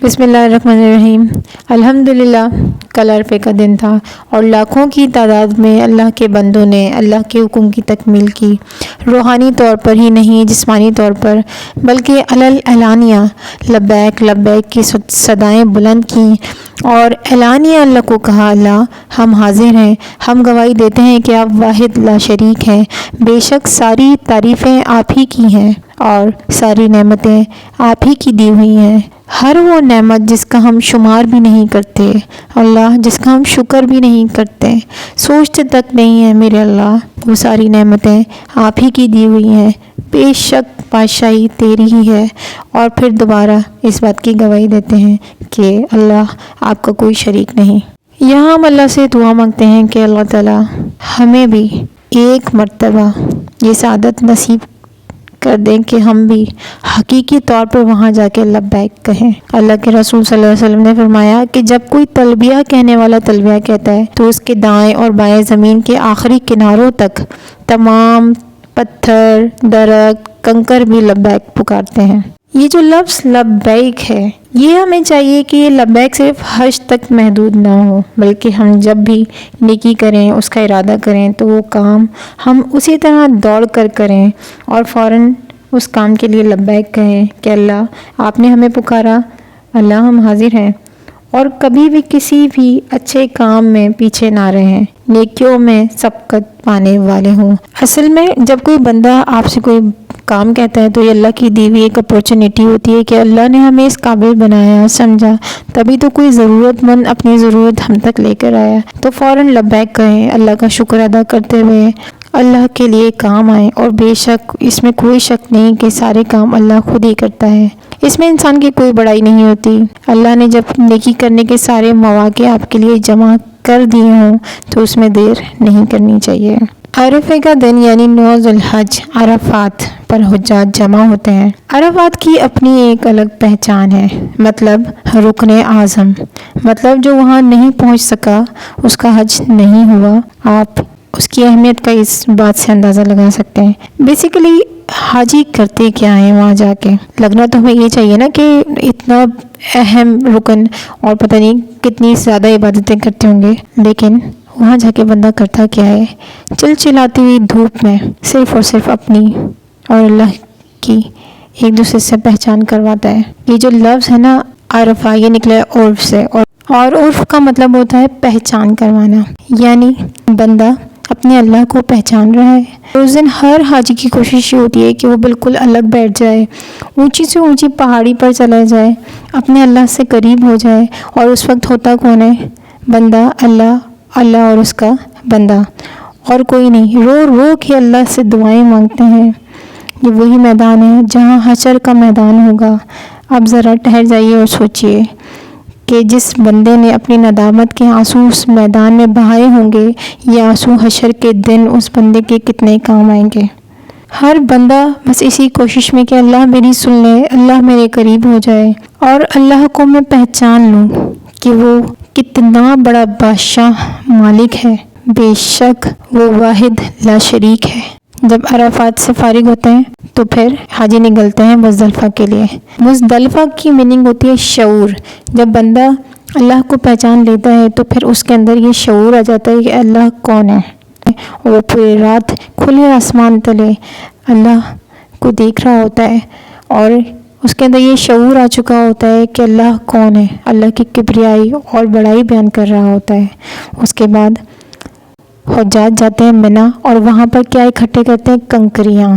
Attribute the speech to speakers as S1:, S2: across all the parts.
S1: بسم اللہ الرحمن الرحیم۔ الحمدللہ، کل عرفے کا دن تھا اور لاکھوں کی تعداد میں اللہ کے بندوں نے اللہ کے حکم کی تکمیل کی، روحانی طور پر ہی نہیں، جسمانی طور پر، بلکہ اعلانیہ لبیک لبیک کی صدائیں بلند کیں اور اعلانیہ اللہ کو کہا، اللہ ہم حاضر ہیں، ہم گواہی دیتے ہیں کہ آپ واحد لا شریک ہیں، بے شک ساری تعریفیں آپ ہی کی ہیں اور ساری نعمتیں آپ ہی کی دی ہوئی ہیں۔ ہر وہ نعمت جس کا ہم شمار بھی نہیں کرتے، اللہ جس کا ہم شکر بھی نہیں کرتے، سوچتے تک نہیں ہیں میرے اللہ، وہ ساری نعمتیں آپ ہی کی دی ہوئی ہیں، بے شک بادشاہی تیری ہی ہے۔ اور پھر دوبارہ اس بات کی گواہی دیتے ہیں کہ اللہ آپ کا کوئی شریک نہیں۔ یہاں ہم اللہ سے دعا مانگتے ہیں کہ اللہ تعالیٰ ہمیں بھی ایک مرتبہ یہ سعادت نصیب کر دیں کہ ہم بھی حقیقی طور پر وہاں جا کے لبیک کہیں۔ اللہ کے رسول صلی اللہ علیہ وسلم نے فرمایا کہ جب کوئی تلبیہ کہنے والا تلبیہ کہتا ہے تو اس کے دائیں اور بائیں زمین کے آخری کناروں تک تمام پتھر، درخت، کنکر بھی لبیک پکارتے ہیں۔ یہ جو لفظ لبیک ہے، یہ ہمیں چاہیے کہ یہ لبیک صرف حج تک محدود نہ ہو، بلکہ ہم جب بھی نیکی کریں، اس کا ارادہ کریں تو وہ کام ہم اسی طرح دوڑ کر کریں اور فوراً اس کام کے لیے لبیک کہیں کہ اللہ آپ نے ہمیں پکارا، اللہ ہم حاضر ہیں، اور کبھی بھی کسی بھی اچھے کام میں پیچھے نہ رہیں، نیکیوں میں سبقت پانے والے ہوں۔ اصل میں جب کوئی بندہ آپ سے کوئی کام کہتا ہے تو یہ اللہ کی دی ہوئی ایک اپورچونیٹی ہوتی ہے کہ اللہ نے ہمیں اس قابل بنایا، سمجھا، تبھی تو کوئی ضرورت مند اپنی ضرورت ہم تک لے کر آیا، تو فوراً لبیک کہیں، اللہ کا شکر ادا کرتے ہوئے اللہ کے لیے کام آئیں، اور بے شک اس میں کوئی شک نہیں کہ سارے کام اللہ خود ہی کرتا ہے، اس میں انسان کی کوئی بڑائی نہیں ہوتی۔ اللہ نے جب نیکی کرنے کے سارے مواقع آپ کے لیے جمع کر دیے ہوں تو اس میں دیر نہیں کرنی چاہیے۔ عرفے کا دن یعنی 9 ذی الحج، عرفات پر حجاج جمع ہوتے ہیں۔ عرفات کی اپنی ایک الگ پہچان ہے، مطلب رکن اعظم، مطلب جو وہاں نہیں پہنچ سکا اس کا حج نہیں ہوا۔ آپ اس کی اہمیت کا اس بات سے اندازہ لگا سکتے ہیں۔ بیسیکلی حاجی کرتے کیا ہیں وہاں جا کے؟ لگنا تو ہمیں یہ چاہیے نا کہ اتنا اہم رکن اور پتہ نہیں کتنی زیادہ عبادتیں کرتے ہوں گے، لیکن وہاں جا کے بندہ کرتا کیا ہے؟ چلچلاتی ہوئی دھوپ میں صرف اور صرف اپنی اور اللہ کی ایک دوسرے سے پہچان کرواتا ہے۔ یہ جو لفظ ہے نا عرفہ، یہ نکلا ہے عرف سے، اور عرف کا مطلب ہوتا ہے پہچان کروانا، یعنی بندہ اپنے اللہ کو پہچان رہا ہے۔ اس دن ہر حاجی کی کوشش یہ ہوتی ہے کہ وہ بالکل الگ بیٹھ جائے، اونچی سے اونچی پہاڑی پر چلا جائے، اپنے اللہ سے قریب ہو جائے، اور اس وقت ہوتا کون ہے؟ بندہ، اللہ اور اس کا بندہ، اور کوئی نہیں۔ رو رو کے اللہ سے دعائیں مانگتے ہیں۔ یہ وہی میدان ہے جہاں حشر کا میدان ہوگا۔ اب ذرا ٹھہر جائیے اور سوچئے کہ جس بندے نے اپنی ندامت کے آنسو اس میدان میں بہائے ہوں گے، یہ آنسو حشر کے دن اس بندے کے کتنے کام آئیں گے۔ ہر بندہ بس اسی کوشش میں کہ اللہ میری سن لے، اللہ میرے قریب ہو جائے، اور اللہ کو میں پہچان لوں کہ وہ کتنا بڑا بادشاہ مالک ہے، بے شک وہ واحد لا شریک ہے۔ جب عرفات سے فارغ ہوتے ہیں تو پھر حاجی نکلتے ہیں مزدلفہ کے لیے۔ مزدلفہ کی میننگ ہوتی ہے شعور۔ جب بندہ اللہ کو پہچان لیتا ہے تو پھر اس کے اندر یہ شعور آ جاتا ہے کہ اللہ کون ہے، اور وہ پوری رات کھلے آسمان تلے اللہ کو دیکھ رہا ہوتا ہے، اور اس کے اندر یہ شعور آ چکا ہوتا ہے کہ اللہ کون ہے، اللہ کی کبریائی اور بڑائی بیان کر رہا ہوتا ہے۔ اس کے بعد حجاج جاتے ہیں منی، اور وہاں پر کیا اکٹھے کرتے ہیں؟ کنکریاں۔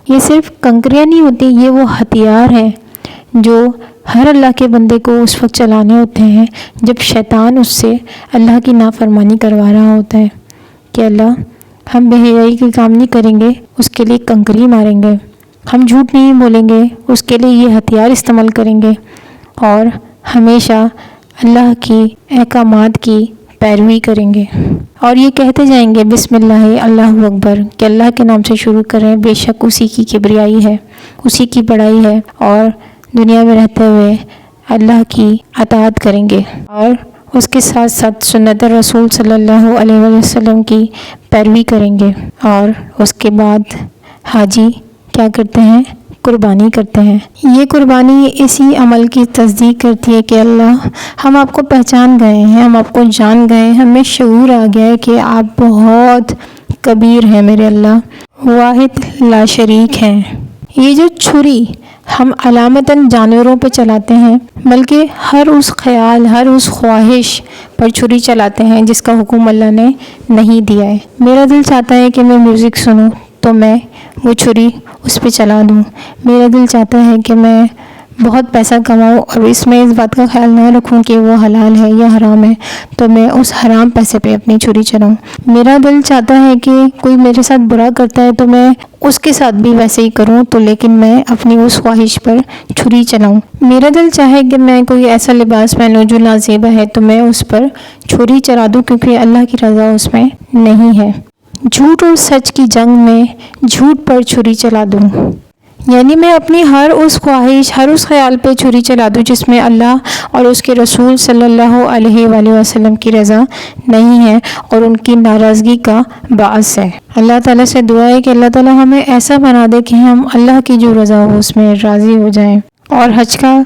S1: یہ صرف کنکریاں نہیں ہوتی، یہ وہ ہتھیار ہیں جو ہر اللہ کے بندے کو اس وقت چلانے ہوتے ہیں جب شیطان اس سے اللہ کی نافرمانی کروا رہا ہوتا ہے کہ اللہ ہم بے حیائی کے کام نہیں کریں گے، اس کے لیے کنکری ماریں گے، ہم جھوٹ نہیں بولیں گے، اس کے لیے یہ ہتھیار استعمال کریں گے، اور ہمیشہ اللہ کی احکامات کی پیروی کریں گے، اور یہ کہتے جائیں گے بسم اللہ اللہ اکبر، کہ اللہ کے نام سے شروع کریں، بے شک اسی کی کبریائی ہے، اسی کی بڑائی ہے، اور دنیا میں رہتے ہوئے اللہ کی اطاعت کریں گے، اور اس کے ساتھ ساتھ سنت رسول صلی اللہ علیہ وسلم کی پیروی کریں گے۔ اور اس کے بعد حاجی کیا کرتے ہیں؟ قربانی کرتے ہیں۔ یہ قربانی اسی عمل کی تصدیق کرتی ہے کہ اللہ ہم آپ کو پہچان گئے ہیں، ہم آپ کو جان گئے ہیں، ہمیں شعور آ گیا ہے کہ آپ بہت کبیر ہیں میرے اللہ، واحد لا شریک ہیں۔ یہ جو چھری ہم علامتاً جانوروں پہ چلاتے ہیں، بلکہ ہر اس خیال، ہر اس خواہش پر چھری چلاتے ہیں جس کا حکم اللہ نے نہیں دیا ہے۔ میرا دل چاہتا ہے کہ میں میوزک سنوں تو میں وہ چھری اس پہ چلا دوں۔ میرا دل چاہتا ہے کہ میں بہت پیسہ کماؤں اور اس میں اس بات کا خیال نہ رکھوں کہ وہ حلال ہے یا حرام ہے، تو میں اس حرام پیسے پہ اپنی چھری چلاؤں۔ میرا دل چاہتا ہے کہ کوئی میرے ساتھ برا کرتا ہے تو میں اس کے ساتھ بھی ویسے ہی کروں، تو لیکن میں اپنی اس خواہش پر چھری چلاؤں۔ میرا دل چاہے کہ میں کوئی ایسا لباس پہنوں جو نازیبا ہے تو میں اس پر چھری چلا دوں، کیونکہ اللہ کی رضا اس میں نہیں ہے۔ جھوٹ اور سچ کی جنگ میں جھوٹ پر چھری چلا دوں، یعنی میں اپنی ہر اس خواہش، ہر اس خیال پہ چھری چلا دوں جس میں اللہ اور اس کے رسول صلی اللہ علیہ وآلہ وسلم کی رضا نہیں ہے اور ان کی ناراضگی کا باعث ہے۔ اللہ تعالیٰ سے دعا ہے کہ اللہ تعالیٰ ہمیں ایسا بنا دے کہ ہم اللہ کی جو رضا ہو اس میں راضی ہو جائیں اور حج کا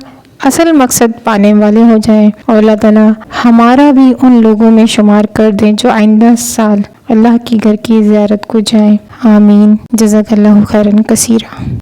S1: اصل مقصد پانے والے ہو جائیں، اور اللہ تعالیٰ ہمارا بھی ان لوگوں میں شمار کر دیں جو آئندہ سال اللہ کی گھر کی زیارت کو جائیں۔ آمین۔ جزاک اللہ خیراً کثیرا۔